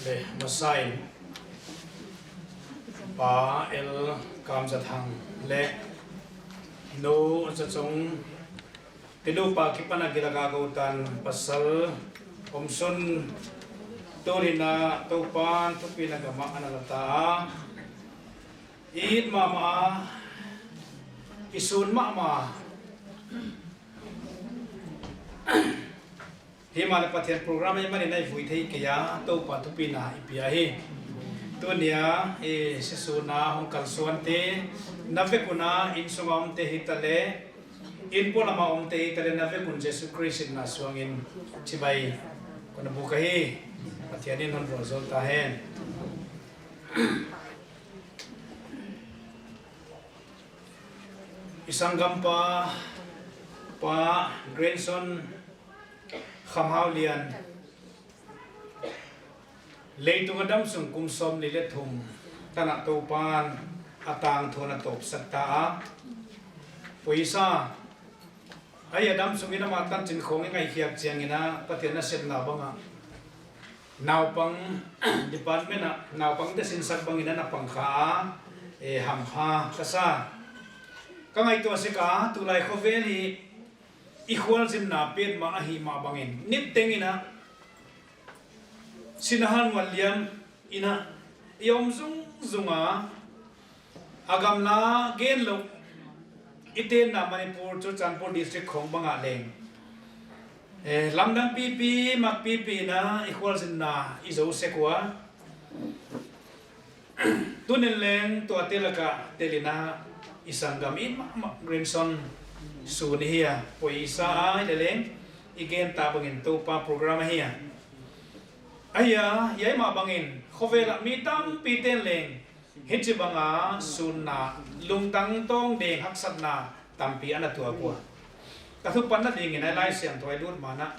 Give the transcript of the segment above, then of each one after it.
le masai pa el kam za thang le no za chong tinu pa kipana gilaga gautan pasal omson torina topan tupina gama analata id mama isun mama Himala pathian program yang mana nai vui thei kaya to pa tu pina ipia hi tu nia e sesuna hong kalsuan te nave kuna in songam te hitale in pola ma om te hitale nave kun Jesus Christ na suangin chibai kuna buka hi pathian in hon rozol ta hen isanggam pa Greenson Khamhaulian leitung adam sung kum som ni le thum tanak topan atang thona top sakta poisa ai adam sung ina matan chin khong ngai khiak chiang ina pathian na set na banga naw pang department na naw pang te sin sak bang ina na pangkha e ham kha kasa ka ngai to se ka tu lai khovel hi equal sim na pet ma ahi ma bangin nit tengina sinahan waliam ina yom zung zunga agamla genlo iten na Manipur chu Chanpur district khong banga leng lamdang pp mak pp na equal sim na izo sekwa tunin leng to atelaka telina isangam in ma Greenson Suni hiya poisa ay daleng igen tabangin to pa programa hiya aya yay mabangin khovela mitam piten leng hitsi banga sunna lungtang tong deng haksat na tampi ana tua kwa kathu panna ding ina lai siam toy lut mana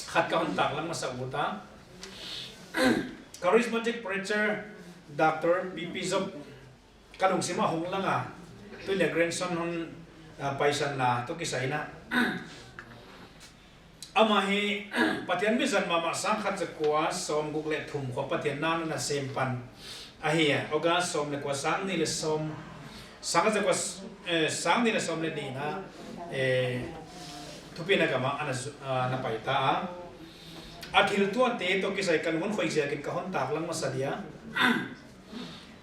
khat ka hon tak lang masabuta charismatic preacher Dr. BP Zob kanung sima hong langa tu le Greenson hon paisan na to kisay na amahi patian bisan mama sang khat zakwa som google thum ko patian nan na sempan ahia oga som le kwa sang ni le som sang zakwa sang ni le som le ni na thupina kama ana na paita akhil tu te to kisay kan mon khoi sia kin ka hon tak lang masadia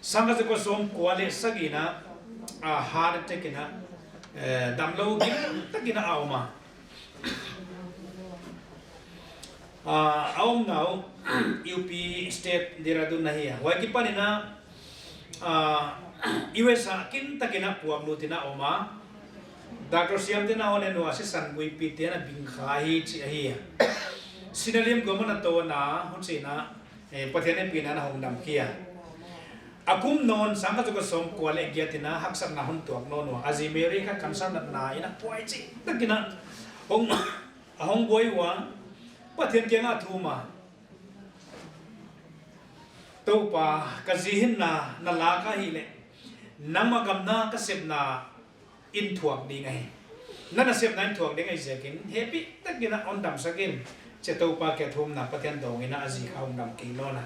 sang zakwa som kwale sagina hard tekina damlo gin takina awma awm now UP state Dehradun nahiya wagi panina USA kin takina puak lutina oma Dr. Siam tina honen wa si sangui pitena bingkhahi chi ahiya sinalim gomana to na hunsina pathene pina na hongdam kia akum non sangka juga som kuale giatina haksak na hun tuak non wa azimeri ka kansar na ina puai chi takina hong boy wa pathian kenga thuma to pa kazihin na la ka hile namagam na kasep na in thuak di ngai nana sep na in thuak di ngai zekin happy takina on dam sakin che to pa ke thum na pathian dong ina azi khaung dam ki no na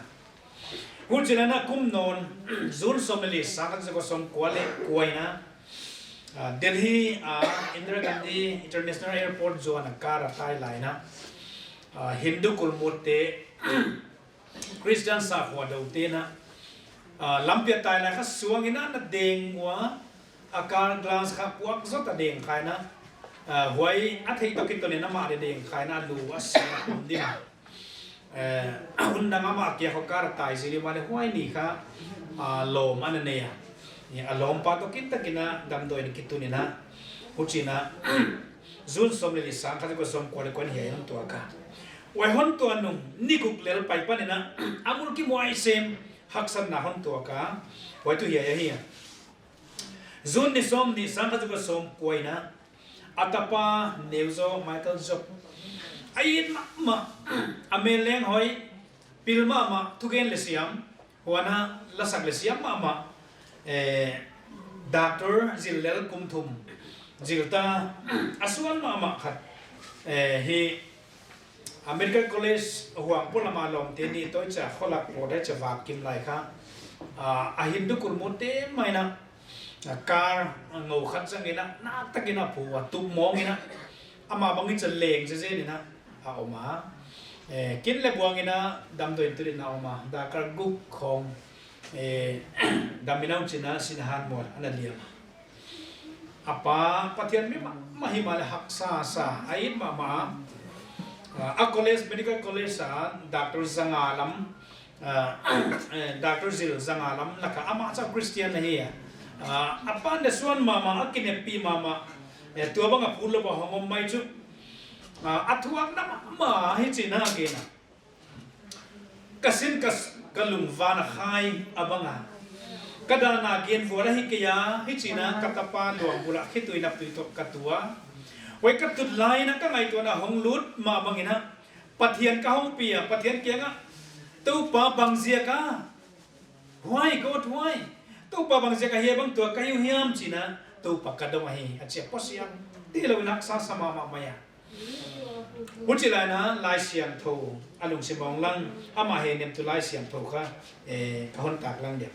Hujina na kum non zul someli sakat ko som kwale kuaina Delhi Indira Gandhi International Airport zo na kara tai laina Hindu kulmute Christian sa khwa daute na lampia tai la kha suangina na dengwa akar glass kha puak zo ta deng khaina huai athei to kitone na ma de deng khaina lu asya dina undang ama kia hokar tai siri male huai ni kha lom anane ya alom pa to kita kina dam do ni kituni na huchina zul somli sang kha ko som ko kon he hon to ka wai hon to anu ni guk lel pai pa ni na amul ki moi sem haksan na hon to ka wai tu ya ya zun ni som ni sang kha ko som koina atapa neuzo Michael Job ayin ma ameleng hoy pilma ma tugen lesiam wana lasak lesiam ma Dr. Zillel kumthum zilta asuan ma khat hi American College ห่วงพลมาลงเตียนี่ตัวจะข้อหลักโปรได้จะฝากกิมไรครับหินดูกุลมุตเต้ไม่นะการงูขัดจังงี้นะน่าตะกินะผัวตุ้มมองงี้นะอามาบางทีจะเลงเจ๊นี่นะเอามากินเล็บวางงี้นะดำตัวอินทรีย์นะเอามาดาการกุกของดำมินาอุจินะสินหันหมดอันนั้นเดียวapa patian memang mahimale haksasa ait mama a college medical college sa Dr. Zangalam Dr. Zil Zangalam laka ama sa Christian na hiya apa na suan mama akinepi mama tua banga pulo ba hongom mai chu athuak na ma hi china gena kasin kas kalung vana khai abanga kada na gen vora hi kaya hi china katapa luang bula khitui nap tui tok katua wai katut lai na ka ngai to na hong lut ma bangina pathian ka hong pia pathian kenga tu pa bangzia ka huai ko huai tu pa bangzia ka he bang to ka yu hiam china tu pa kadom hi ache posiam ti lo nak sa sama ma maya Ucila na lai siam tho alung simong lang ama he nem tu lai siam tho ka kahon tak lang dia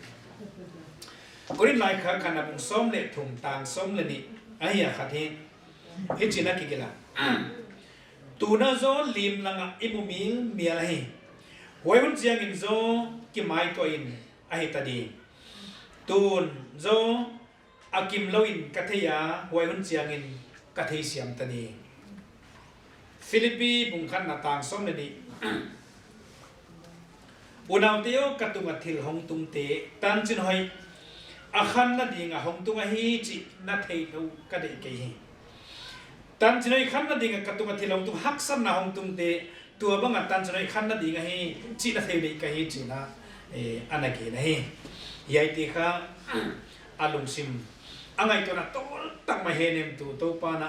Kurin lai ka kana mung som le thung tang som le ni aya khathi hichina kigila tuna zo lim langa imumil miala hi hoyun jiang in zo ki mai to in ahi tadi tun zo akim loin katheya hoyun jiang in kathei siam tadi Philippi bung khan na tang som le ni unaw teo katunga thil hong tung te tan chin hoi akhan na dinga hong tunga hi chi na thei tho ka de ke hi tan chinoi khan na dinga katunga thilong tung haksan na hong tung te tua banga tan chinoi khan na dinga hi chi na thei de ka hi chi na anake na hi yai ti kha alung sim angai to na tol tak ma he nem tu to pa na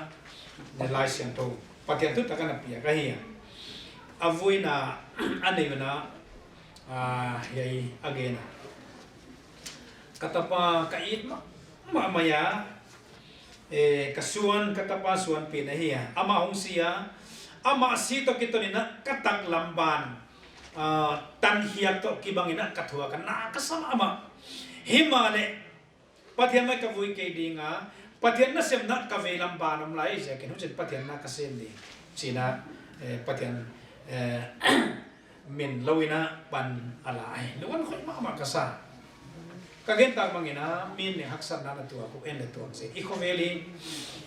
ne lai sian to patian tu takana pia ka hi a vuina anei na yai again katapa kait maya kasuan katapa suan pinahia ama hongsia ama sito kito nina katak lamban tan hiak to kibangina kathua kana kasama ama himale pathian na kavui ke dinga pathian na semna kave lamban am lai je ken hujin pathian na kasem ni china pathian min lowina pan alai luan khoi ma kasa kagen tak mangina min ne haksan na tua ko en le tuang se ikhoveli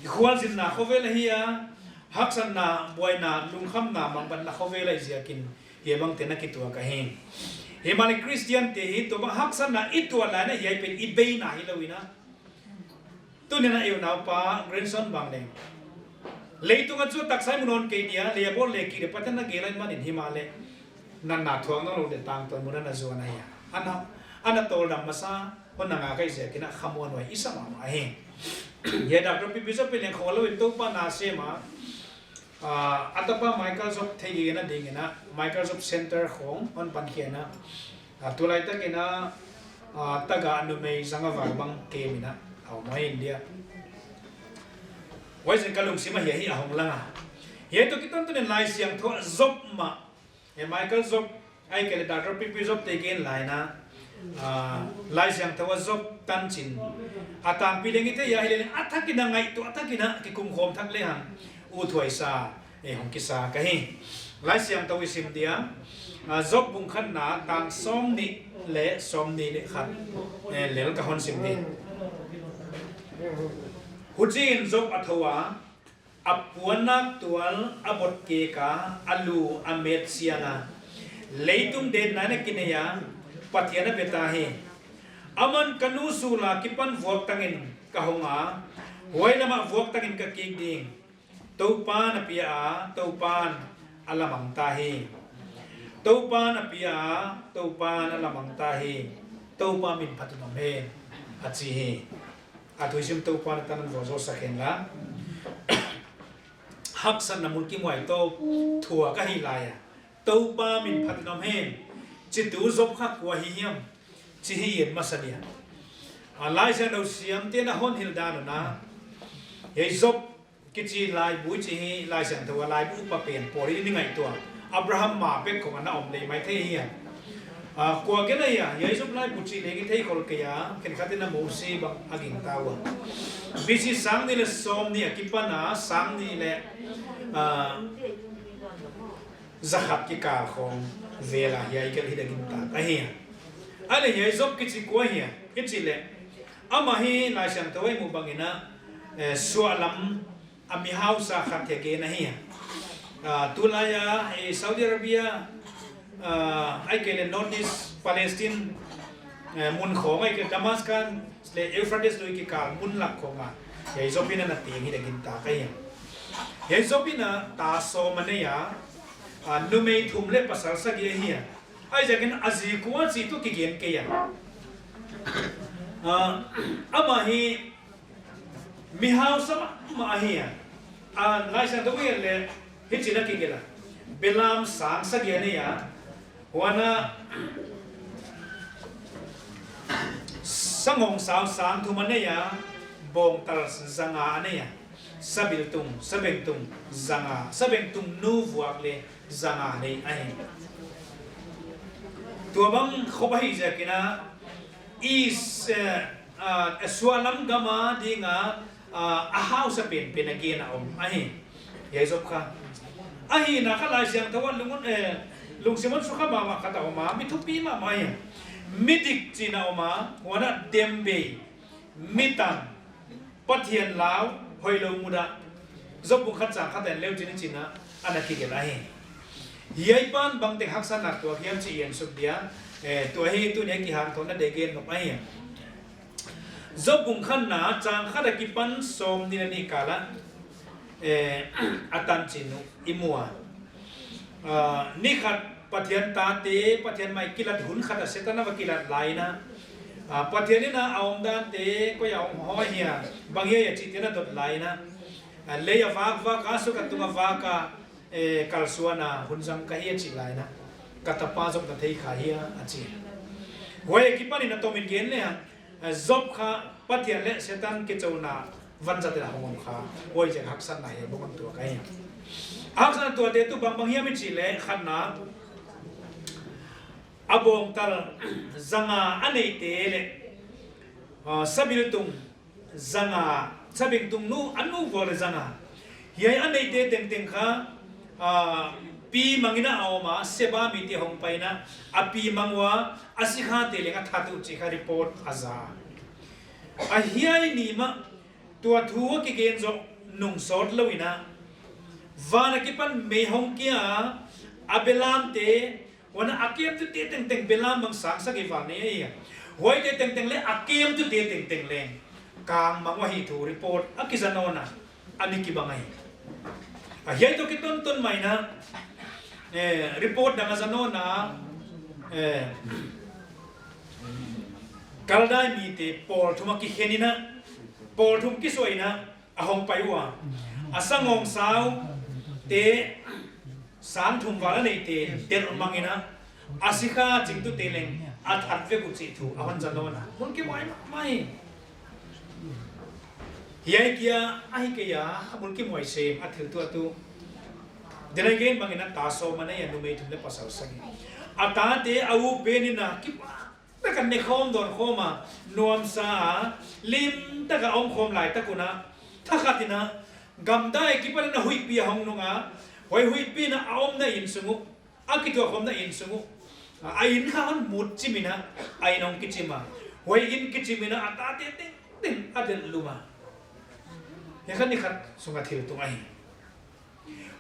ikhwal jin na khovel hiya haksan na boina lungkham na mangban na khovela ziakin ye bang te na ki tua ka hen he mani Christian te hi to bang haksan na itua la na yai pen ibei na hi lowina tu ne na eu na pa Greenson bang ne leitunga chu taksai munon ke dia le bol le ki de patan na gelai manin himale nan na thuang no de tang to munan na zo na ya ana tol dam masa honna nga kai se kina khamon wai isama ma he ye Dr. Pipi so pelen kholo in to pa na se ma atapa Michael Zop thei na ding na Michael Zop Center khong on pan khiana tulai ta kina taga anu mei zanga wa bang ke mina au mai India wai zen kalung sima hi ahong langa ye to kiton to ne lai siang tho Zop ma e Michael Zop ai ke Dr. Pipi Zop te gen lai na lai siang thawa Zop tan chin atang pilengi te ya hileng athakina ngai to athakina ki kum khom thak le han u thoi sa hong ki sa ka hi lai siang tawi sim dia Zop bung khan na tang som ni le khan lel ka hon sim ni hujin Zop athawa apuana tual abot ke ka alu amet sianga leitum de na na kineya patiana betahe aman kanu sula kipan vok tangin kahonga hoina ma vok tangin ka kigding topan apia topan alamang tahi topan apia topan alamang tahi topa min patunam he achi he athuisim topan tanan vozo sakhen la haksan namun ki moi to thua ka hi laya topa min patunam he chitu Zop kha kwa hi hiam chi hi yen masalia lai sa no siam te na hon hil dan na ye Zop ki chi lai bu chi hi lai san thawa lai bu pa pen pori ni ngai to อับราฮัมมาเป็นของอันนั้นอมเลยไม่เที่ยกว่ากันเลยยัยสุบไล่บุตรีเลยกิเที่ยคนเกียร์เข็นขัดนะโมซีบังอากินตาวบิสิสังนี่เลยสมเนี่ยกิปนาสังนี่แหละzakat ki ka khong vela yai kel hidagin ta ahia ale yai zop ki chi ko hia ki chi le ama hi la sang tawai mu bangina sualam ami hausa khat ke ke na hia tulaya Saudi Arabia ai ke le northeast Palestine mun khong ai ke Damascus le Euphrates loi ki ka mun lak khonga yai zopina na ti hidagin ta ka hia yai zopina ta so manaya numei thum le pasal sagi hiya ai jagan azi kuwa chi tu ki gen ke ya ama hi mi hau sama ma hiya lai sa do le hi china ki gela belam sang sagi ne ya wana sangong sao sang thu mane ya bong tar zanga ne ya sabeng tung zanga sabeng tung nu vuak le zanga nei ai tua bang khobai ja kina is aswalam gama dinga a house pen again om ai yai zop kha ai na khala siang tawan lungun lung simon sukha ma kata oma mithupi ma mai midik china oma wana dembe mitam pathian lao hoilo muda zop bu khat cha khaten leu china anaki ge lai yai pan bang te haksan nak to hiam chi yen sub dia to hi tu ne ki han thon na de gen no ai zop bung khan na chang khada ki pan som ni ni kala atan chinu imua ni khat pathian ta te pathian mai kilat hun khata setana wa kilat laina pathian ni na aum dan te ko ya ho hiya bang ye chi te na dot laina le ya va ka su ka tunga va ka kalsuana hunjang ka hi chi lai na katapa jok na thei kha hi a chi hoi ki pani na tomin gen le zob kha pathian le setan ke chona van jat la hom kha hoi je haksan na he bong tu ka hi haksan tu te tu bang bang hi mi chi le khan na abong tal zanga anei te le sabil tung zanga sabing tung nu anu vol zanga yai anei te teng teng kha pi mangina awma seba miti hong paina api mangwa asikha telenga thatu chi kha report aza a hiai ni ma tua thu ki gen zo nung sot loina wana ki pan me hong kia abelam te wana akiem tu te teng teng belam mang sang sa ki wa ne ya hoi te teng teng le akiem tu te teng teng le kang mangwa hi thu report akizanona ani ki bangai yai to kiton ton mai na report dang azano na kaldai mi te por thuma ki khenina por thum ki soina ahong paiwa asangong sao te san thum wala nei te ter mangina asika chingtu teleng athat ve ku chi thu awan jano na mun ki mai yai kia ai kia mun ki moi se athil tu denai gen mangina taso mana ya numei thum le pasal sagi ata te au benina ki ta kan ne khom don khoma nuam sa lim ta ka om khom lai ta kuna tha khatina gam dai ki pa na hui pi hong nunga hoi hui pi na aom na in sungu akito khom na in sungu a in khan mut chimina ai nong ki chima hoi in ki chimina ata te ting adel luma ya kan ni khat sunga thil tung ai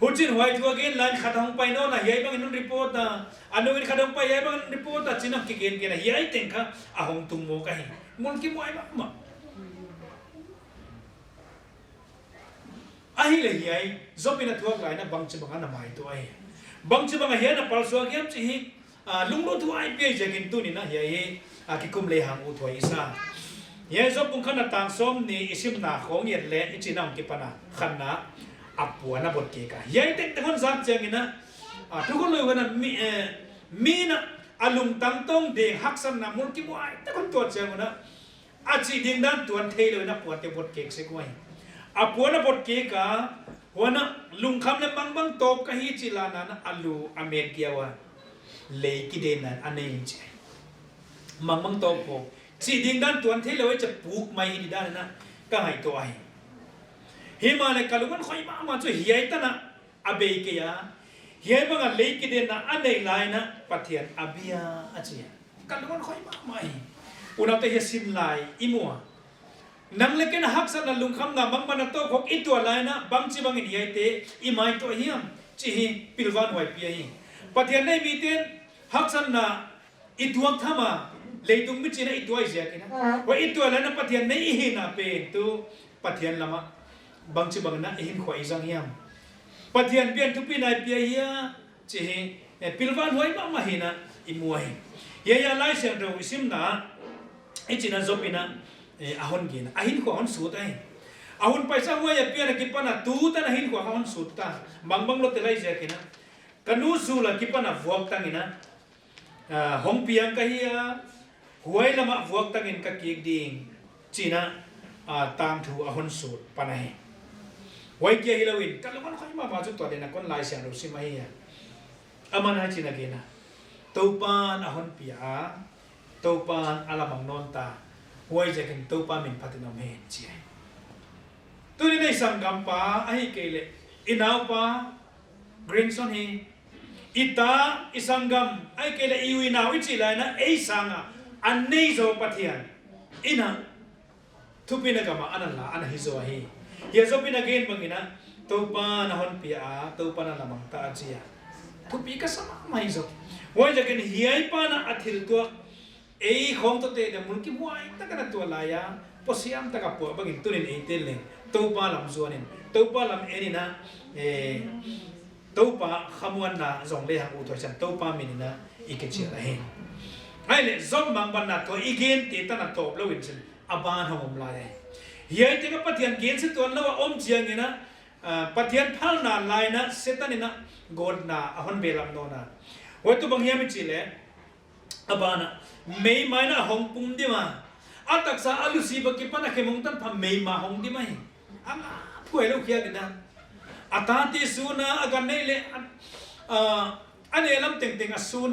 Hujin white tu again line khatang pai no na yai bang in report na anu in khatang pai yai bang report na chinam ki gen gen yai tengka ahong tung mo kai mon ki mo ai ma ai le yai zopina tu lai na bang chibang na mai tu ai bang chibang hi na pal so gyam chi hi lunglo tu ai pe jagin tu ni na yai ki kum le hang u thoi sa yai zop pung khana tang som ni isim na khong yet le ichinam ki pana khanna apua na bot ke ka yai tek te kon zak changina tu kon loi wana mi na alung tang tong de haksan na mul ki moi te kon to changuna achi ding dan tuan thei loi na puat te bot ke se koi apua na bot ke ka หัวน่ะลุงคำเนี่ยบางตบก็ฮิจิลานะนะอัลลูอเมริกาวะเลยกิเดนันอันนี้จริงบางตบผมสิดิ่งด้านตัวที่เราจะปลูกไม้ในด้านนั้นก็ให้ตัวไอ้เฮมาเลยกาลุมันคอยมาช่วยเฮียตั้งนะอาเบกิยาเฮียบางอันเลยกิเดนะอันนี้ลายนะปะเทียนอาเบียอาเจียกาลุมันคอยมาไม่อุณาเตเฮสินลายอิมัวนังเล็กนะฮักสันนัลุงคำนะบางมันโตพกอิตัวลายนะบางจีบางอินเฮียเตอิไม่ตัวเฮียมจีฮิพิลวันไว้เปียฮิปะเทียนในมีเตนฮักสันนะอิตัวทำมาเลยตุงมิจินะอิตัวไอ้เจ้ากินะว่าอิตัวแล้วนะปะเทียนในอิหินะเป็นตัวปะเทียนละมาบางจีบางนะอิหินขวายจังเฮียมปะเทียนเปลี่ยนทุกปีนายเปียเฮียจีฮิพิลวันไว้มาหินะอิมัวฮิเฮียไล่เสียงเราอิสิมนะไอจีน่าจบปีนะอาหุนกินอาหินขวาหุนสุดไออาหุนไปสักวันอย่าเปลี่ยนกิปนะตูตันอาหินขวาหุนสุดตาบางรถเตลัยเจ้ากินะกันนู้สูละกิปนะฟวกตังกินะห้องเปียงก็เฮียหวยละมาฟวกตังกินก็เกียกดิ่งจีน่าตามถูอาหุนสุดปนายหวยเกียร์ฮิลาวินกันแล้วมันค่อยมาจุดตัวเด่นนะคนไล่เสียงเราสิมาเฮียอามันให้จีน่ากินะตัวปานอาหุนเปียตัวปานอาลามังนนตาหวยจะกินตัวปานมินพัฒนาเมนจีตัวนี้ในสังกัมปาไอ้เกลอินาวปา Greenson เฮอิตาอิสังกัมไอ้เกลอิวินาวิจิลายนะไอ้สังอ่ะอันนี้โจปัทยันอินะทุบินักมาอันนั้นละอันฮิโซเฮเฮียโจบินักเองบางอินะตัวปานอาหุนเปียตัวปานอาลามังตาจียทุบิก็สมัครไม่โจหวยจะกินเฮียปานะอัฐิลตัวไอ้ของตัวเตะมุลกิมวยตะกันตัวลายะพอเสียมตะกับปัวบางอินตุนินเอเตลเลงตัวปาลำส่วนนึงตัวปาลำเอ็นี่นะตัวปาขมวนนะจงเลยหางอุทวชันตัวปามินนะอีกเชียร์เองไอ้เนี่ยจอมบางบันนัดตัวอีกเงินตีตันนัดตัวแล้ววินชันอาบานหงมลายเฮียที่ก็ปะเทียนเงินสิตัวแล้วว่าอมเจียงนะปะเทียนพัลนาลายนะเซตันนี่นะโกดนะอาหุนเบลัมโนนะวัตถุบางเฮียมิจิเลอาบานะไม่ไม่นะหงปุ่มดีมาอัตตักษาอลุสีบกิปนะเขมงตันพาไม่มาหงดีไหมอ่ะผู้เอลูกเฮียกันนะอัตตาที่สูนะอาการนี่เลยอันนี้ลำเต็งเต็งอสูน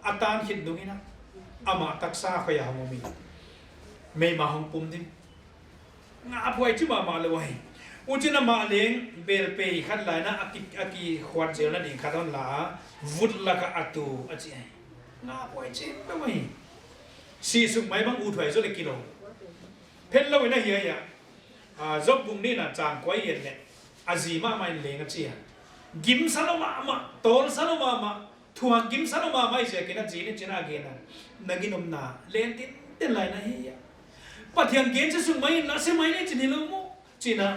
อัตตาหินดูนี่นะอามาตักษาขยะหงมีไม่มาหงปุ่มดิงาผู้ไอที่มาเลย อุจินามาเลี้ยงเบลเปย์ขัดไหลนะอากีขวานเจลนั่นเองขัดอนหลาวุดละก็อัตุอาจีน่าป่วยเจ็บไม่ไหวสีสุกไม่บางอุถวยโซเลกิโลเพชรเราเนี่ยเฮียจบบุงนี่นะจางกวยเย็นเนี่ยอาจีมาไม่เลี้ยงอาจีกิมสานมาโตลสานมาทัวกิมสานมาไม่ใช่กินอาจีเนี่ยจีน่าเกณฑ์นักินอมนาเลี้ยงติดเต็มไหลนะเฮียปัจจัยเกณฑ์จะสุกไม่น่าเสียไม่เนี่ยจีนี่เราโม่จีน่า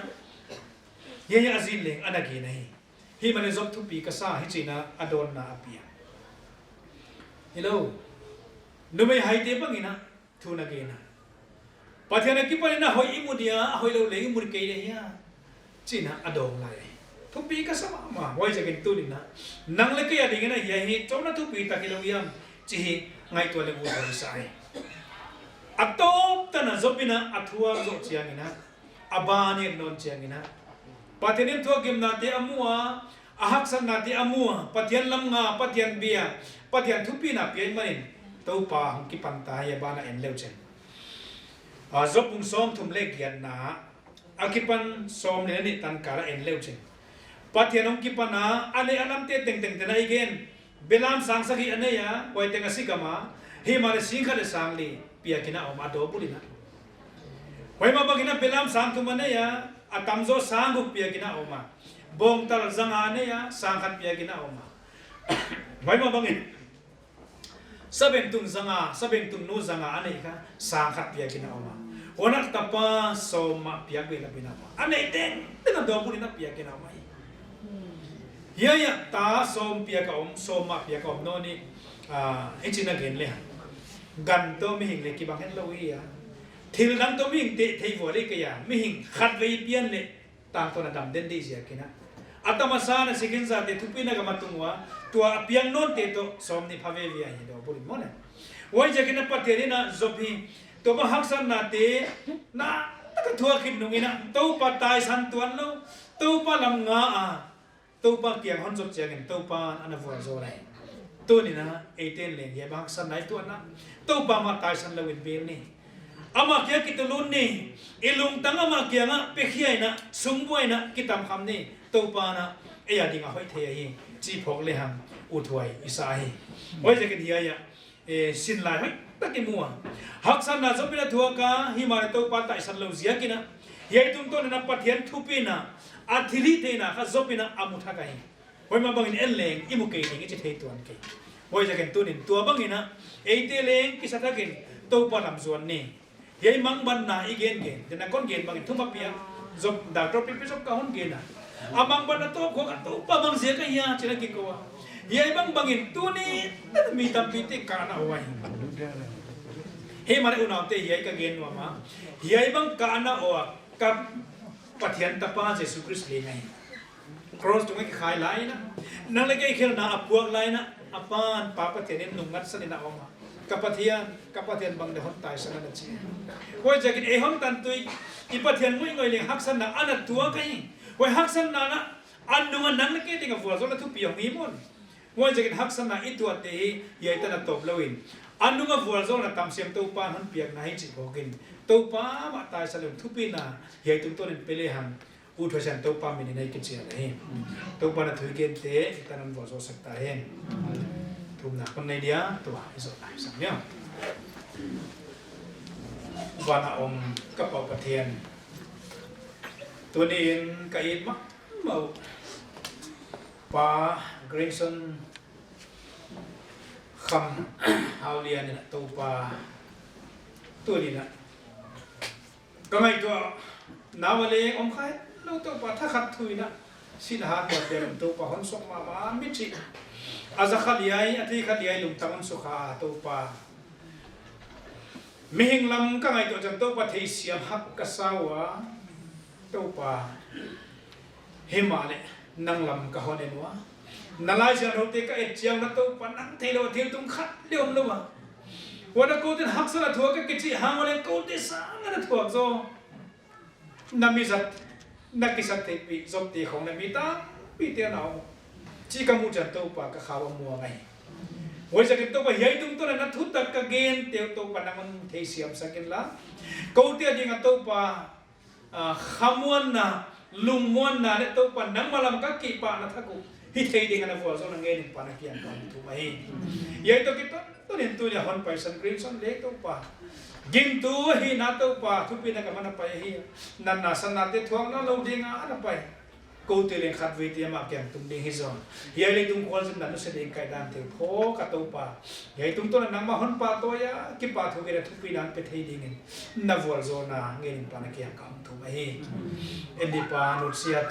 เฮียอาจีเลี้ยงอันนักเกณฑ์นี่ฮีมันเลยจบทุกปีก็ซาให้จีน่าอดอนนาเปียฮัลโหลนูไม่หายเจ็บบ้างนะทุนักเกณฑ์ปัจจัยนักกีฬาเนี่ยหอยอิมุเดียหอยเราเลี้ยงอิมุเกย์เนี่ยจีน่าอดอนเลยทุกปีก็สมามาไว้จะกินตัวนี้นะนังเล็กยังดีนะเฮียฮีเจ้าหน้าทุกปีตะกี้เรายังจีไงตัวเล็กวัวบริษัทอัตโต้แต่น่ะจบปีนะอัทัวร์จบเชียงนะอาบานเนี่ยนอนเชียงนะปัจจัยนี้ทัวร์เกมนาทีอามัวอาหักสันนาทีอามัวปัจจัยลำงาปัจจัยเบียปัจจัยทุกปีนะเปลี่ยนมาเนี่ยตัวป่าของกิปันตายาบานะเอ็นเลวเชนจบปุ่งซ้อมทุ่มเล็กยันนะอากิปันซ้อมเนี่ยนี่ตันการเอ็นเลวเชนปัจจัยน้องกิปันนะอันนี้อันนั้นเตะเต็งแต่ไหนเกนเบลามสังสกีอันนี้ยาไว้เต็งสิกามาเฮมาเลสิงคาเลสังลีเปียกินะออกมาโดบุลินะไว้มาบักินะเบลามสังทุมันเนี่ยอาตัมโซสังกุเปียกินะออกมาบงตาลจังอันเนี่ยสังขัดเปียกินะออกมาไว้มาบักินซาเบนตุนจังอาซาเบนตุนนูจังอาอันนี้ค่ะสังขัดเปียกินะออกมาวันนั้นตับป้าโซมาเปียกเบลาบินะมาอันนี้เต็งนั้นโดบุลินะเปียกินะออกมาเฮียตาโซมเปียกอมโซมาเปียกอมโน่นี่ไอจินาเกนเลยกันตัวไม่หิงเลยกี่บางเห็นเราอีอ่ะทีหลังตัวไม่หิงเตะที่หัวเลยกี่อย่างไม่หิงขัดไว้เปลี่ยนเลยตามตัวนั้นดำเด่นดีเสียกินะอัตมาสานะสิกินซาเตทุกปีนักมาตุงวะตัวเปียงโน่นเตะตัวโซมนี่พาเววีอย่างเดียวบุริมอนเลยวันจะกินปัตเตอร์นี่นะจบฮีตัวมาหักสันนาเตะนะตั้งทัวร์ขึ้นตรงนี้นะตัวปัตตายสันตัวนู้ tu pa lam nga tu pa kiang hon jok chang tu pa ana vor zo lai tu ni na 18 leng ye bang san nai tu na tu pa ma tai san lawin bil ni ama kia kitulun ni ilung tang ama kia nga pe khiai na sungbuai na kitam kham ni tu pa na eya dinga hoi the hi chi phok le ham u thoi isa hi oi je ke dia ya sin lai hoi ta ke mua hak san na zo pina thua ka hi ma to pa tai san lo zia kina ye tum to na pathian thupi na athili te na kha zo pina amu tha kai hoi ma bangin en leng imu ke ni che thei tuan ke oi je ken tunin tua bangina eite leng ki sa tha ken to pa lam zuan ni ye mang ban na igen gen de na kon gen bangin thuma pia zo doctor pi pi zo ka hon gen na amang ban na to ko ka to pa bang zia ka ya che na ki ko ye bang bangin tu ni mi tam pi te ka na wai he mare unaw te ye ka gen wa ma ye bang ka na o ka pathian ta pa Jesus Christ le ngai cross tu ngai khai lai na na le ke khel na apuak lai na apan pa pathian nungat sa ni na oma kapathian bang de hon tai sa na chi hoi jakin e hon tan tui i pathian ngoi ngoi le haksan na ana tua kai hoi haksan na na anunga nang ke tinga fual zo na thu piang mi mon hoi jakin haksan na i tua te ye ta na top lawin anunga fual zo na tam siam to pa hon piang na hi chi bokin to pa ma tai sa le thu pi na ye tum to nen pele ham u thoi san to pa mi nei ke chi na he to pa na thui gen te ta nan bo zo sak ta hen thum na kon nei dia to ai zo tai sam nya wana om ka pau pathian tu nin ka it ma mau pa Greenson Khamhaulian na to pa tu ni na ka mai to nawale om khai lo to pa tha khat thui na sin ha ko te to pa hon sok ma mi chi aza khaliai ati khaliai lum tamam sukha to pa mihing lam ka ngai to jam to pa thei siam hak ka sawa to pa himale nang lam ka honen wa nalai jan hote ka et chiang na to pa nang thei lo thil tum khat leom lo wa wada ko tin hak sala thua ka kichi hangole ko te sa na thua zo nami zat nakisat te pi zop ti khong na mi ta pi te na chi ka mu jan to pa ka khawa mu ngai hoi sa kin to pa yai tum to na thu tak ka gen te to pa nang thei siam sakin la ko te ding to pa khamuan na lungmuan na le to pa nang malam ka ki pa na thaku hi thei ding na vo zo na nge ni pa na kian ka tu mai yai to ki to nen tu ya hon person Greenson le to pa gin tu hi na to pa thu pi na ka mana pa hi nan na san na te thuang na lo ding a na pa ko te le khat ve ti ma kyam tum ding hi zo ye le tum khol jin na no se ding kai dan te pho ka to pa ye tum to na ma hon pa to ya ki pa thu ge thu pi dan pe thei ding na vol zo na nge ni pa na kyam kam thu ma hi en di pa no siat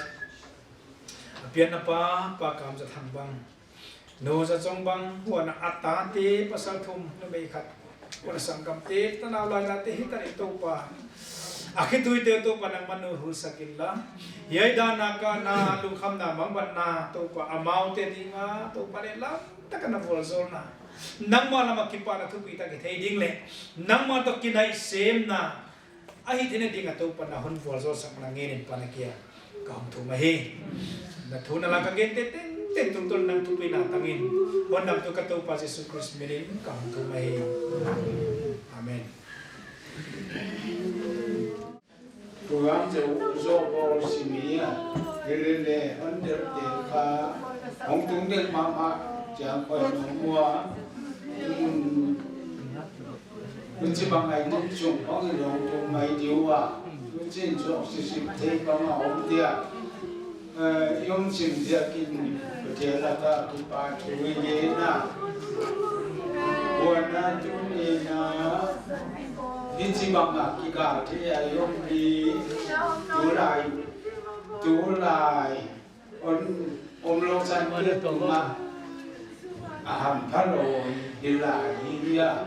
pian na pa kam za thang bang no za chong bang huwa na ata te pasal thum no be khat wala sangkam te tanaw la na te hi ta to pa akhir tu itu tu panang manu husakilla yai dana ka na lu kham na mang ban na to pa amau te dinga to pa le la ta kana vol zol na nang ma lama ki pa na thu pi ta ke thei ding le nang ma to kinai sem na a hi thine dinga to pa na hon vol zol sak na nge nin pa na kia ka hom thu ma hi na thu na la ka gen te ten tum tol nang thu pi na tangin hon nam to ka to pa Jesus Christ menin ka hom thu ma hi amen Tuhan jauh simia, kerana under deka, orang tunggu mama jangan semua, kunci bangai muncul, orang yang tumai jiwa, kunci jauh sisi tebang orang dia, yang dia kini berjalan tak tupai tuwena, buana tuwena. Hinsi bangga kita dia yang di tulai losan dia cuma aham kalau hilai dia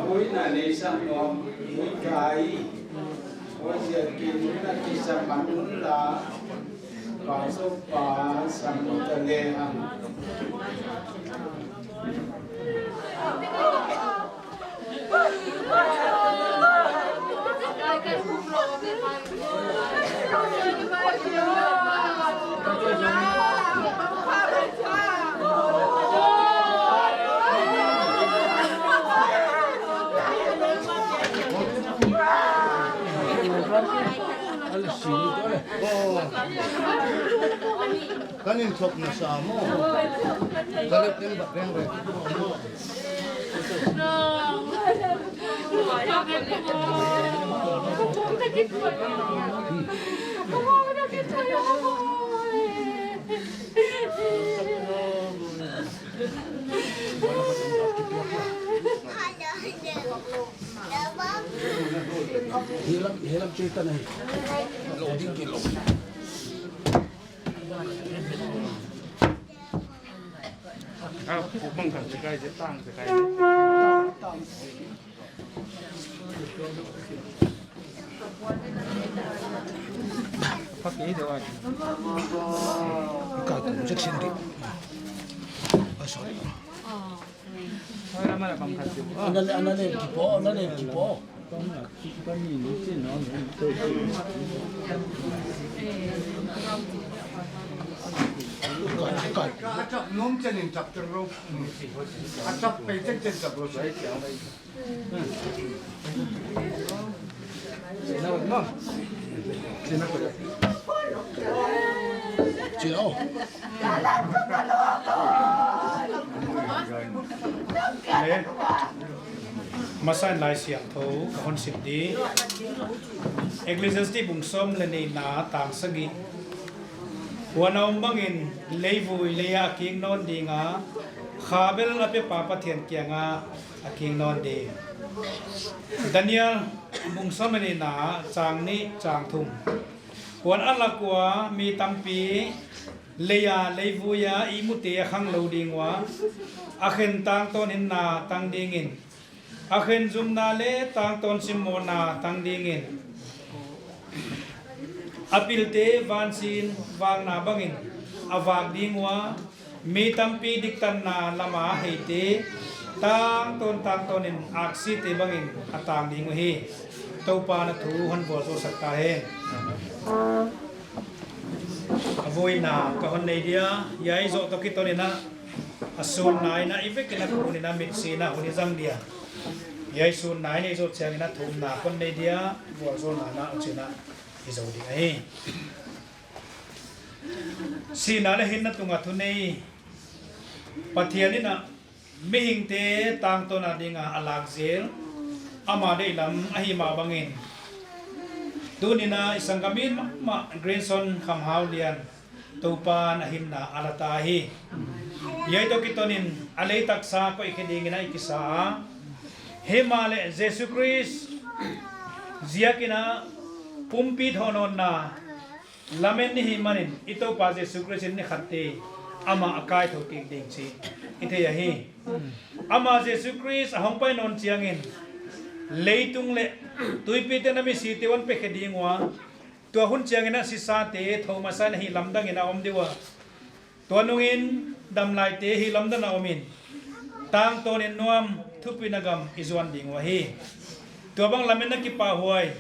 Vuina ni sang nom ni kai wa sia kin na ki sang manun la pa so pa sang ta le ang Kanin sok na sa mo. Galit din ba rin rin? Hilang cerita na loading kilo. Bang kan sekai je tang sekai. Pakai itu aja. Kau cek sendiri. Sorry. Orang mana bang kan? Anane kipo. Kami ni sih non. Acap nom cenin cap terus. Acap pecek cek terus. No. Cina ko. Cino. Masan lai siang tho kahon sip di Ecclesiastes bung som le nei na tang sagi wanaum bangin leivui leya king non dinga khabel ape papa thian kianga aking non de Daniel bung som le na chang ni chang thum wan alakwa mi tampi leya leivuya imute khang lo dingwa akhen tang ton in na tang dingin akhen zum na le tang ton simona tang dingin apilte vansin wang na bangin awag dingwa mi tampi diktan na lama heite tang tonin aksi te bangin atang dingwa hi topa na thu han bo so sakta he Vuina kahon nei dia yai zo to kitonina asun nai na ivekina kunina mitsina unizang dia yai sun nai nei zo changina thum na kon nei dia bo zo na na uchina izo di ai sina le hinna tunga thunei pathianina mihing te tang to na dinga alakzel ama de lam ahima bangin tunina isanggamin ma Greenson Khamhaulian tupan ahimna alatahi yai to kitonin alay taksa ko ikidingina ikisa hemale Jesus Christ ziakina pumpit honon na lamen ni himanin ito pa Jesus Christ ni khatte ama akai to kiding si ite yahi ama Jesus Christ ahong pai non chiangin leitung le tuipite na mi sitiwan pe khedingwa to hun chiangina si sa te thomasa na hi lamdang ina omdiwa to nungin damlai te hi lamda na omin tang tonin nuam thupinagam izwan dingwa hi to bang lamen na ki pa huai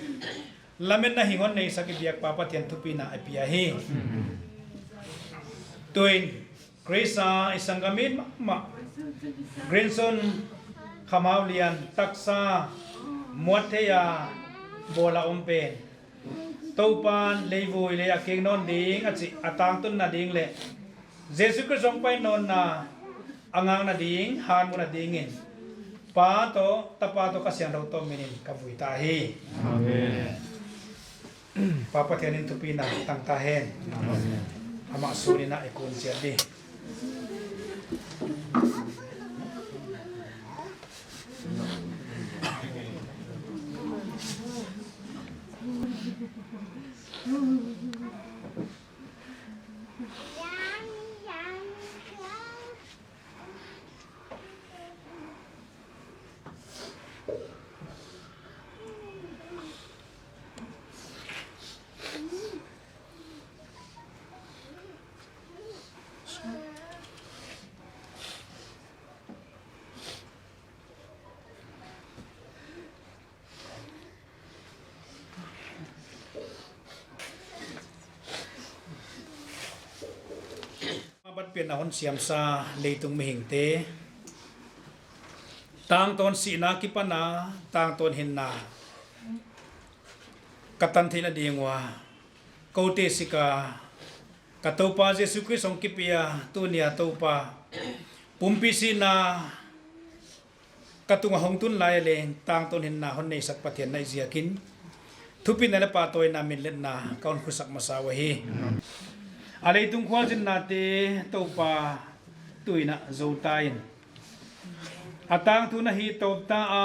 lamen na hingon nei sakibiak papa tian thupina apia hi toin Greenson isang gamit Greenson Khamhaulian taksa muatheya bola ompen topan leivoi le aking non ding atsi atang tun na ding le Jesus Christ ong pai non na angang na ding han mo na dingin pa to tapa to kasyang raw to minin kavuy tahi amen papatyanin tupi na tangtahen amen ama suri na ikon siya diบัดเปลี่ยนหนเสียมซาเลยตุงไม่หิงเตต่างตอนสีนากิปนาต่างตอนเห็นนากัตันทีละดีงว่าโกเตสิกากตัวปาเยซูคริสต์องกิปยาตัวเนียตัวปาปุ่มพิสินากตุงหงตุนลายเลงต่างตอนเห็นนาคนในสักปะเทียนในเสียกินทุปินในละปาตัวนามินเล่นนาก้อนคุสักมาสาวะฮีอะไรตุงควาจินนาเตตัวปาตุยนะโจตายน์อาตังทุนหิตบตาอา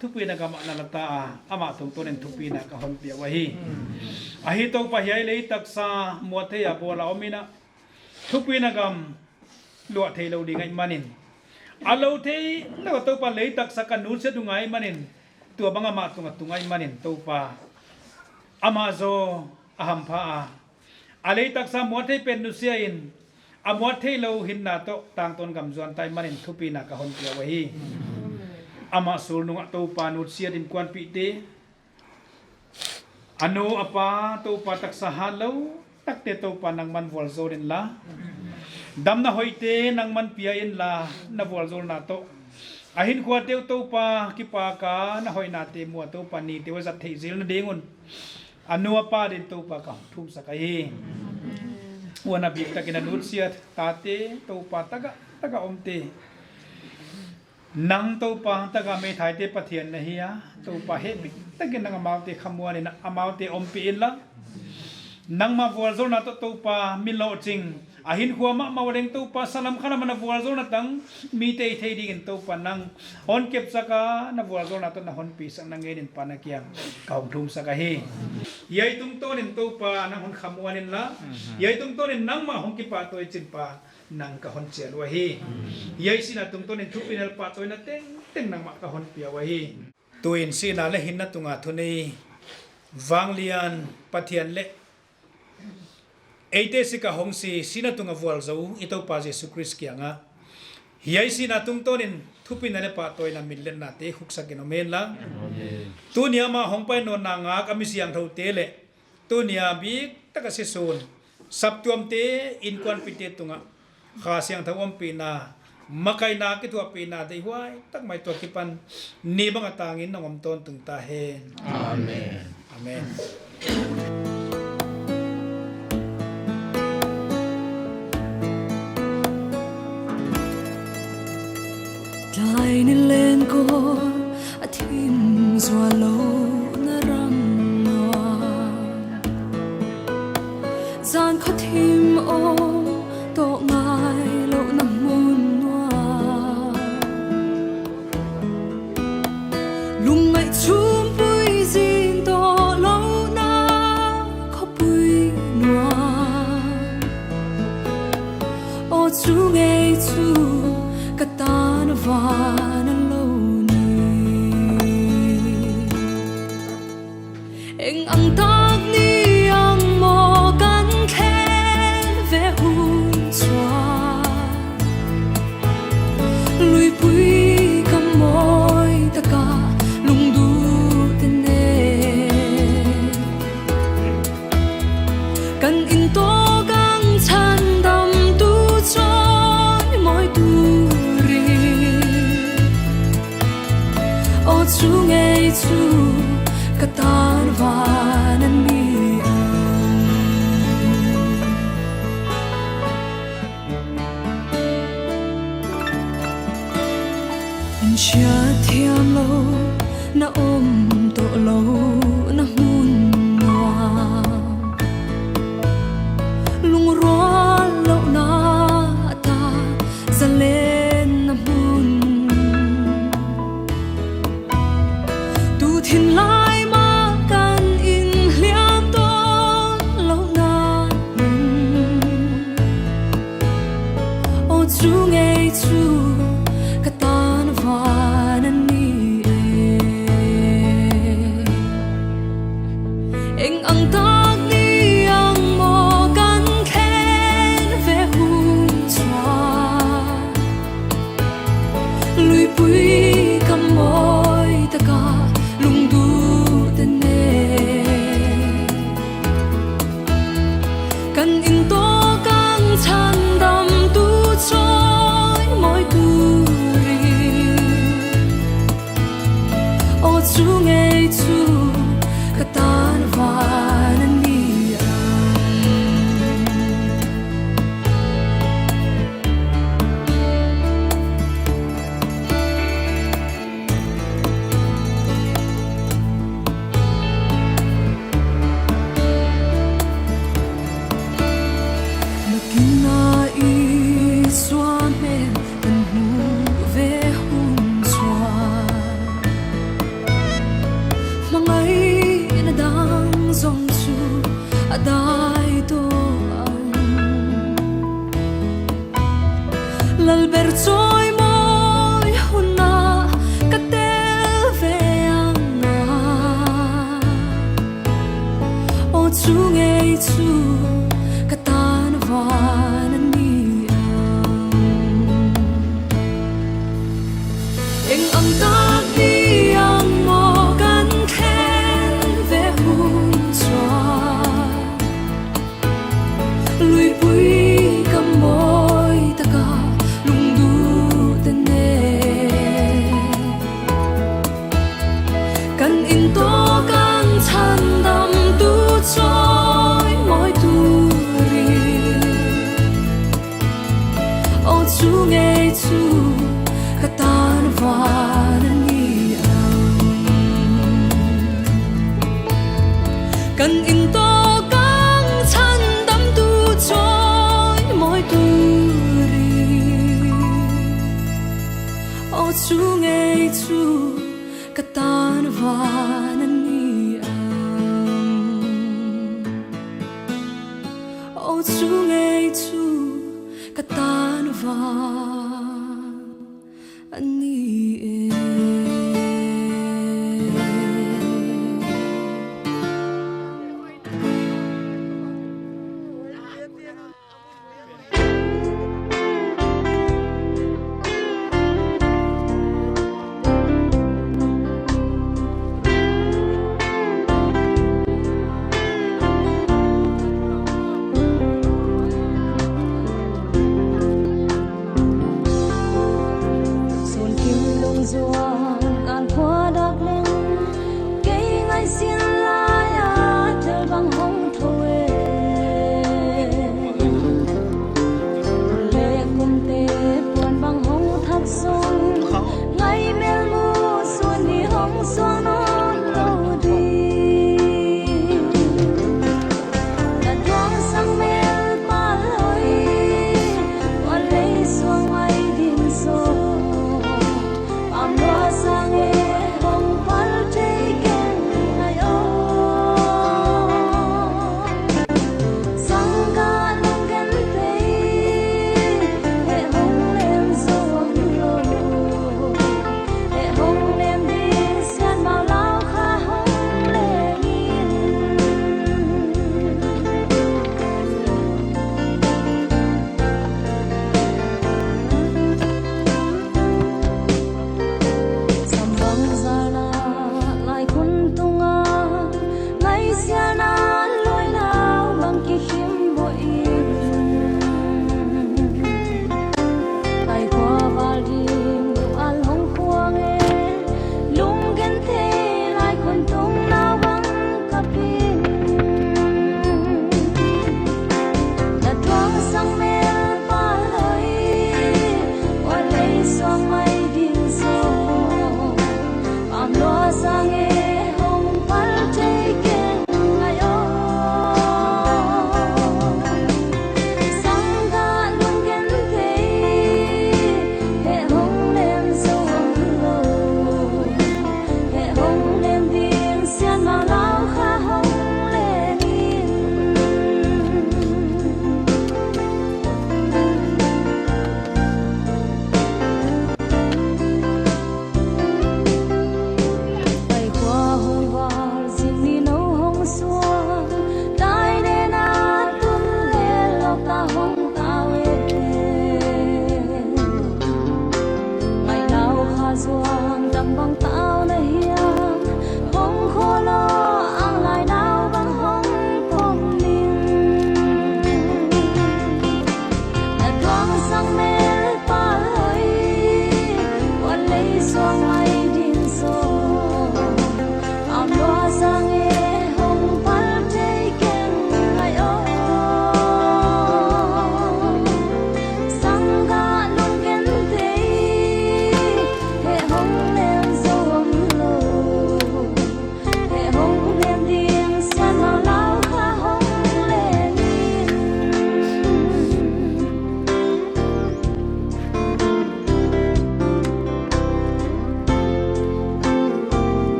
ทุปีนักมานาลตาอามาตุงตัวเนทุปีนักหอนเปียวะฮีอาหิตบปะยายเลยตักษามัวเทียบัวลาอมินะทุปีนักลวดเทลดีไงมันินอาลวเทแล้วตัวปะเลยตักษากันนูเสดุไงมันินตัวบังอามาตุงตุงไงมันินตัวปาอามาโซอาหัมพาอะไรตักษามัวเทเป็นนุเซียอินอามัวเทเราหินนาโตต่างตนกำจวนไตมันินทุปีนักหอนเปียวะฮีอามาสูนุงตัวปานุเซียดินกวนปีเตอนุอปาตัวปาตักษาฮัลโลตักเตตัวปานังมันวอลโซดินละดำนาหอยเตนังมันเปียอินละนาวอลโซนาโตอาหินขวดเตวตัวปากิปากานาหอยนาเตมัวตัวปานีเตวจัตเทซิลนเดงุนอนุอปาดินตัวปากาทุ่มสักายวันนับบิตะกินนุษย์ตาเตตัวปาตะกะอมเตนังตัวปาตะกะเมทัยเตปะเทียนนะเฮียตัวปาเฮบิตะกินนังอมาวเตขมวนนะอมาวเตอมปีอินละนังมาวัวโซนาตัวปามิโลจิงอาหินขัวมะมาวันเดงตัวปาสลัมขนามันวัวโซนาตังมีเตยเทดีกันตัวปานังฮอนเก็บสักานะวัวโซนาตัวนะฮอนปีสักนังเงินปานักยังกาวทุ่มสักเฮยัยตุงโตนินตัวปานังฮอนขมวนนินละยัยตุงโตนินนังมาฮอนกิปาตัวจินปานังกะฮอนเจียลวะเฮยัยสินะตุงโตนินทุปินัลปาตัวนะเต็งนังมะกะฮอนเปียวะเฮตัวอินสินะเลหินนะตุงอาทุนีวังเลียนปะเทียนเลNgaihte sika hongsi sina tunga vual zo ito pa Jesu Christ kianga hiyai sina tung tonin thupin na pa toy na millen na te huksa genomen la tu nia ma hongpai no na nga kami siang thau te le tu nia bi taka se son saptuam te in kwan pite tunga kha siang thau om pi na makai na ki thua pi na dei huai tak mai to kipan ni bang atangin nongom ton tung ta hen amen amen Dai ni lên cô a thim zua lo na ram noa gian khó thim o to ngai lo na mun noa lung ngai chum pui zin to lo na khó pui noa o chu ngai chu Katan vana loni Eng ang tag ni ang mo kan khen ve hun chua Lui pui kam moi taka lung du tene Kan in to gang chan dam tu cho chu katan vanan ni an chia thiam lo na to lo na hun noa lung roal lo na ta zalen na hun tu thiên lai ma kan in hliam to lo na o chu ngei chu katan vanan ni eng ang tak ni ang mo kan khen ve hun chua lui pui kam moi ta ka lung du te ne kan in to kang chan dam tu choi moi tu ri o chu ngei chu katan vanan ni nakina i swan men kan hu ve hun chua mangai na dang zong chu adai to ang lal ber choi moi hunna katel ve ang na o chu ngei chu katan vanan ni eng ang tak ni ang mo kan khen ve hun chua lui pui kam moi ta ka lung du te ne kan in to kang chan dam tu choi moi tu ri o chu ngei chu katan vanan ni kan in to kang chan dam tu choi moi tu ri o chu ngei chu katan vanan ni o chu ngei chu katan vanan ni Son kim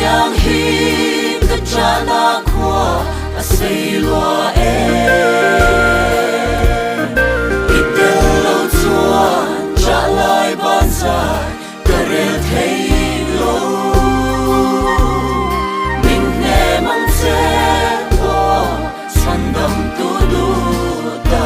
yang hi ka chana khwa a sei lua e itel lo chuan cha lai ban sai ka rel thei lo min ne mang che o san dam tu du ta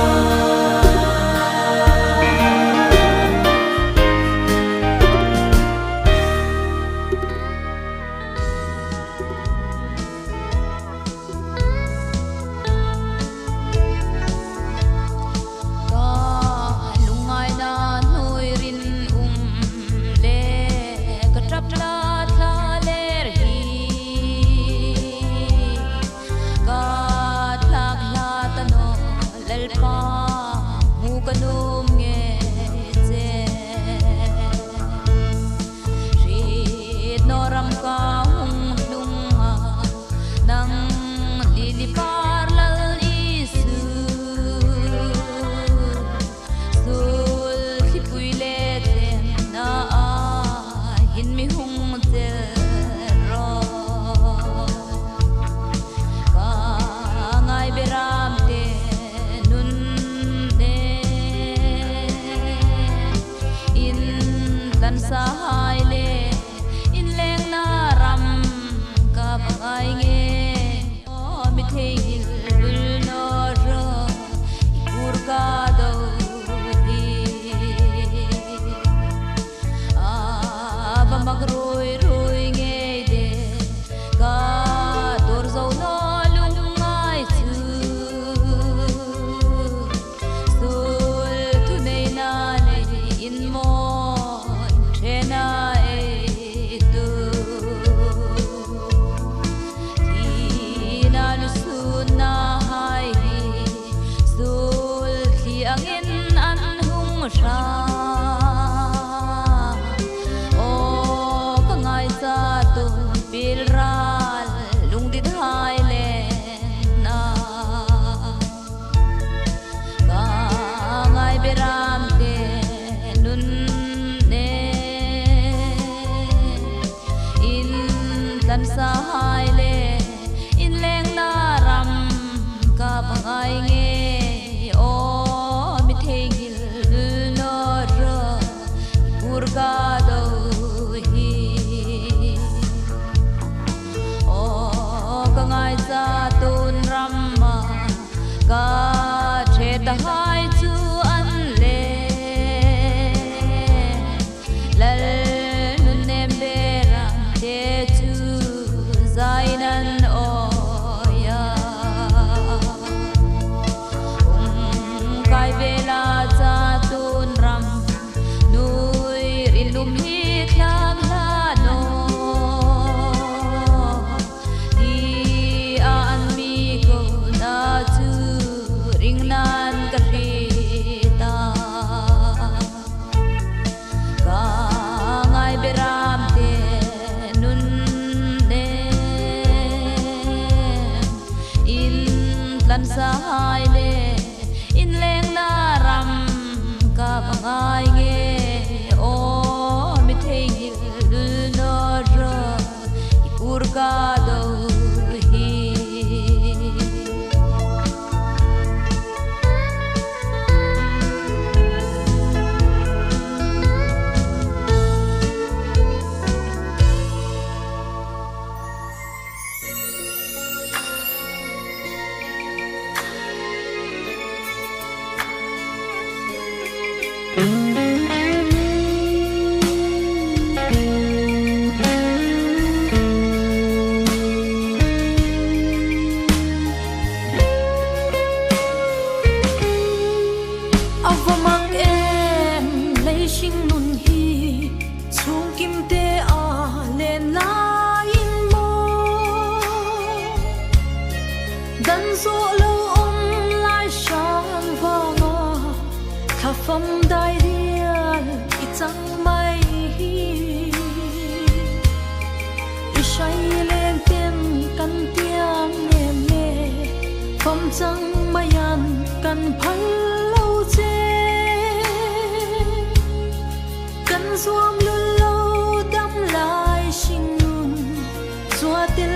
xóa til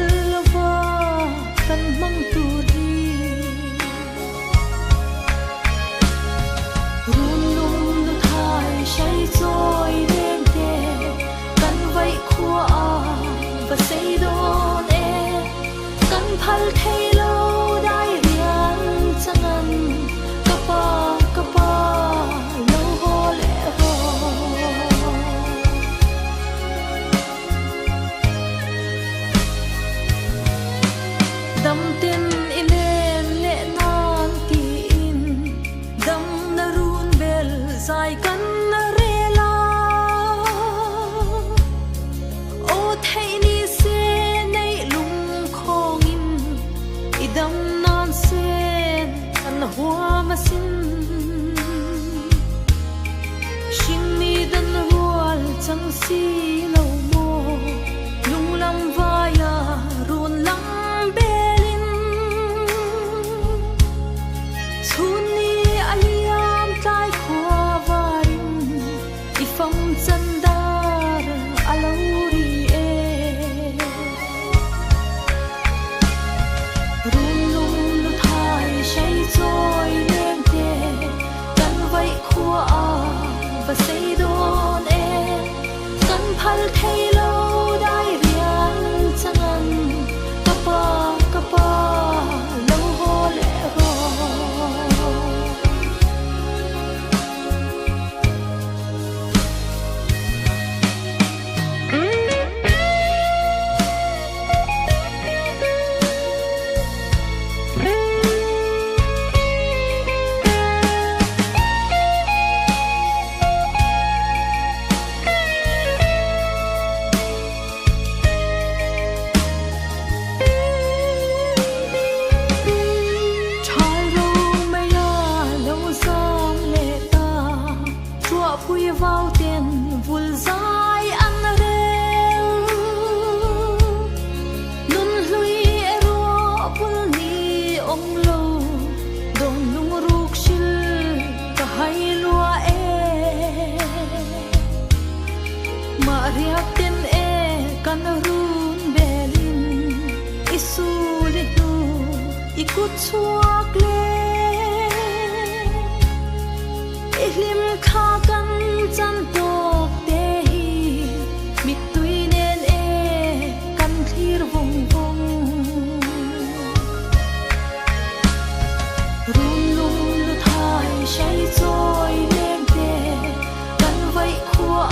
va kan mang tu ri run lung nu thai shai choi đen te kan vai khua và say don e kan phal thei lo dai rian changan kapa lo ho le ho dam tin inen le nan ti in dam na run bel zai kan na rela o thei ni se nei lung khong in idam nan sen an hua ma sin shin mi dan rual chang si lo mo lung lam vaya run lam belin chun ni aliam tai khua varin ifam chandar alauri e run lung nu thai shai choi leng te kan vai khua và say don e kan phal thei lo dai rian changan kapa lo ho le ho Chai ro mai ya lo zong le ta chua pui vào tiền vul zai an rel nun hlui e ro pul ni ong lo don lung ruk shil ka hai lua e ma riak ten e kan run belin isuli tu ikut suak le ihlim kha kan chan tok te hi mit tui nen e kan thir vong vong run lung lu thai shai choi leng te kan vai khua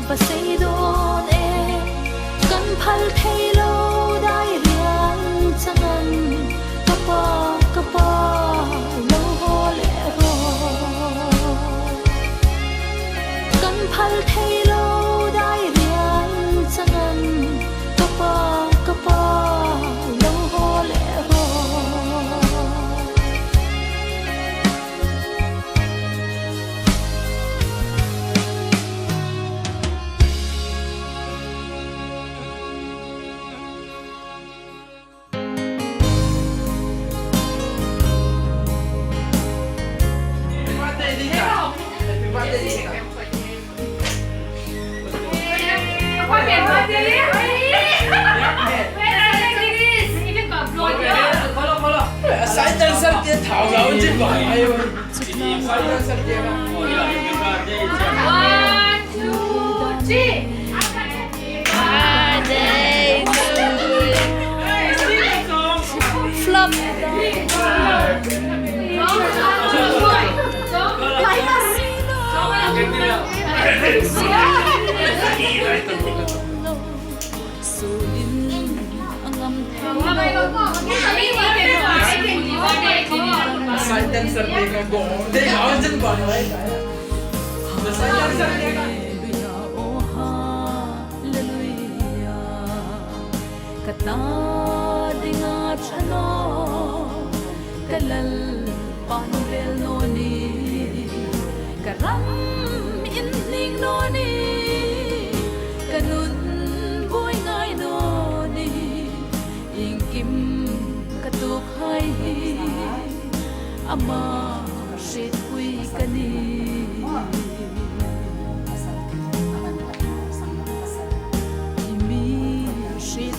và say don e kan phal thei lo dai rian changan kapa lo ho le ho kan phal thei lo dai rian changan kapa lo ho le ho Sai chân sắp kia thảo gấu chứ gọi ai ơi. Sai chân sắp kia mà. 1, 2, 3. Birthday to you. Flop. Sai chân sắp kia mà gỗ. Thế gõ chân gọi ấy. Sai chân sắp kia cả. Kata dinga chano kalal panvel noni karam inning noni kanun boy ngai noni ingkim katuk hai ama shit kui kani imi shit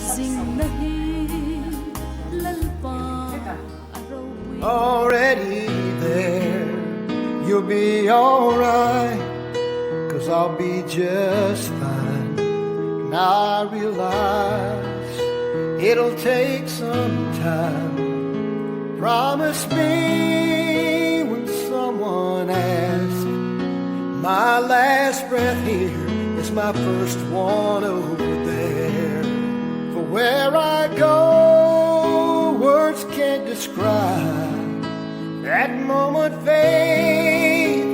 Already there, you'll be alright, 'cause I'll be just fine. And I realize it'll take some time. Promise me when someone asks, my last breath here is my first one over there. For where I go, words can't describe. That moment faith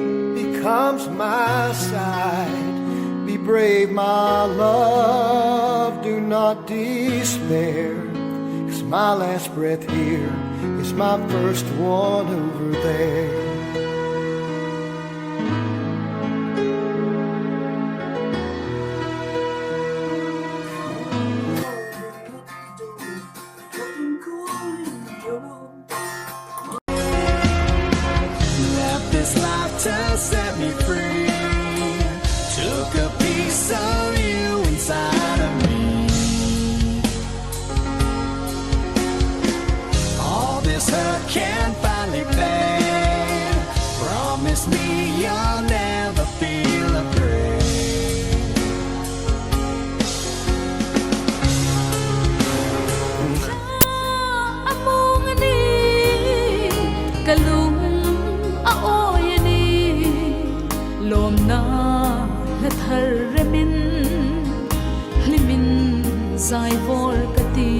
becomes my sight. Be brave, my love, do not despair. 'Cause my last breath here is my first one over there. To set me free, took a piece of you inside of me. All this hurt can finally fade. Promise me you'll never feel afraid. Among ni kalung aoy lom na la thar remin limin zai vor kati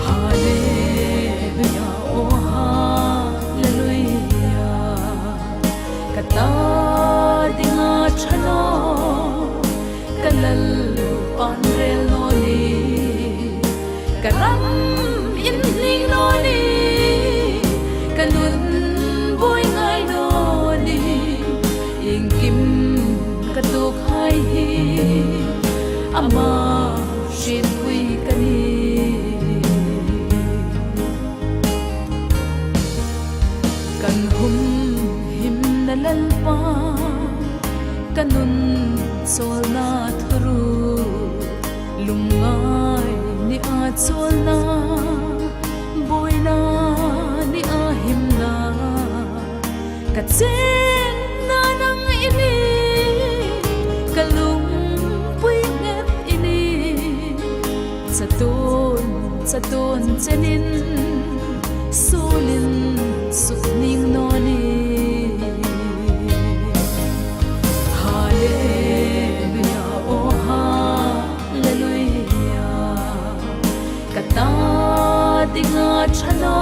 hallelujah oh hallelujah kata dinga chano kalal panrel no ni karam in ning no ni kanun katuk hai ama shin kui kani kan hum him na lalpa kanun sol na thuru lungai ni a sol na boina ni a him na katsen na nang ini kalung pui nget ini satun chenin solin sukning noni hallelujah oh hallelujah kata dinga chano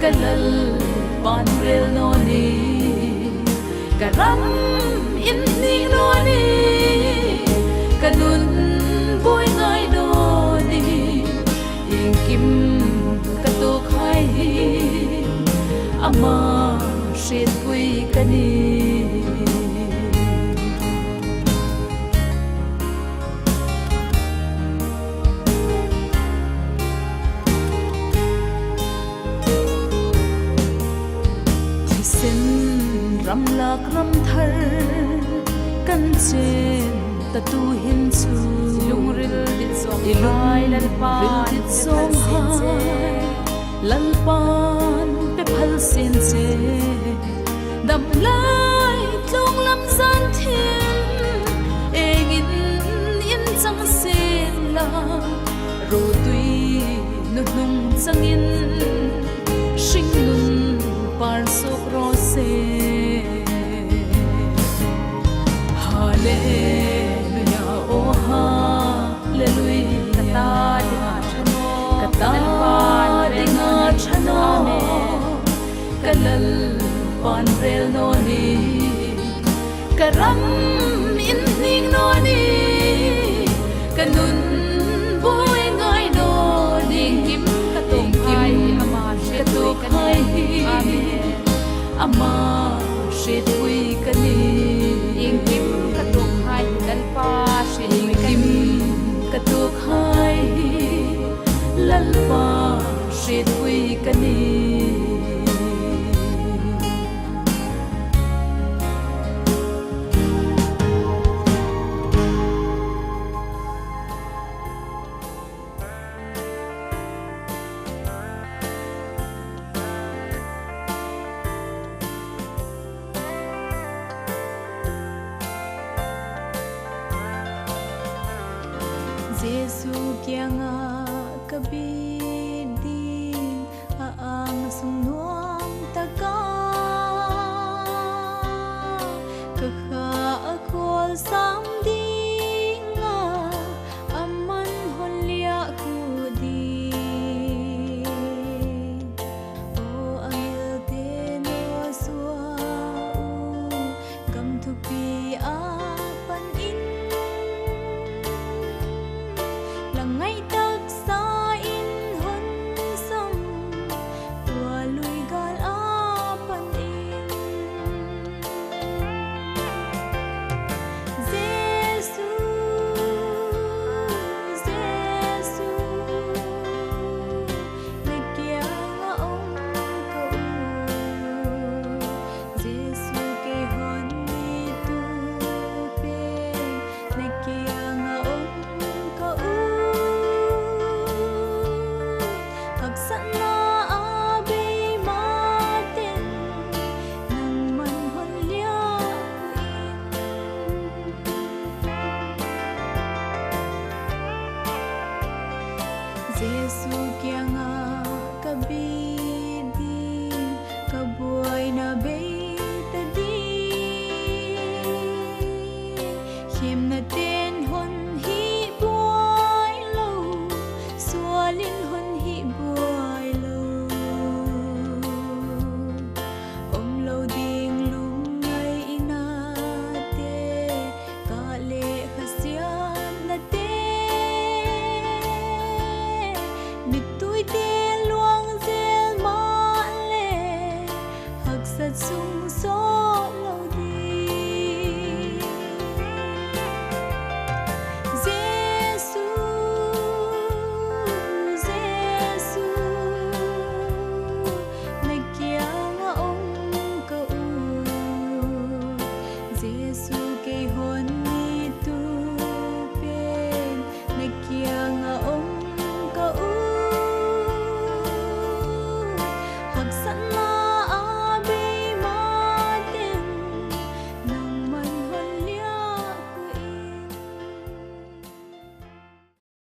kalal panrel noni karam in ning noni kanun boy ngai noni ingkim katuk hai ama shet kui kani ram lak ram thar kan chen ta tu hin chu lungril dit song ilai lan pa dit song hai lan pan pe phal sen che dam lai tlong lam san thim engin in chang sen la ro tui nu nung changin sing nun par sok ro se hallelujah oh hallelujah kata dinga chano kalal panrel noni karam in ning noni kanun boy ngai noni kim katung hai ama katuk hai ama shet ui kani ingkim katuk hai lalpa shet ui kani katuk hai lalpa shet ui kani Giêsu kia nga kabiding aang sung nuam taka kakha akhol sam dinga aman holia khudi o angel te no sua gam thu pi a pan in ngay tắc xa in hôn sông tua lui gal apan in Giêsu Giêsu này kia nga ông cầu Giêsu kê hôn mi tu pe này kia nga ông cầu Hak sana abe matin nang manhon liya Giêsu kia nga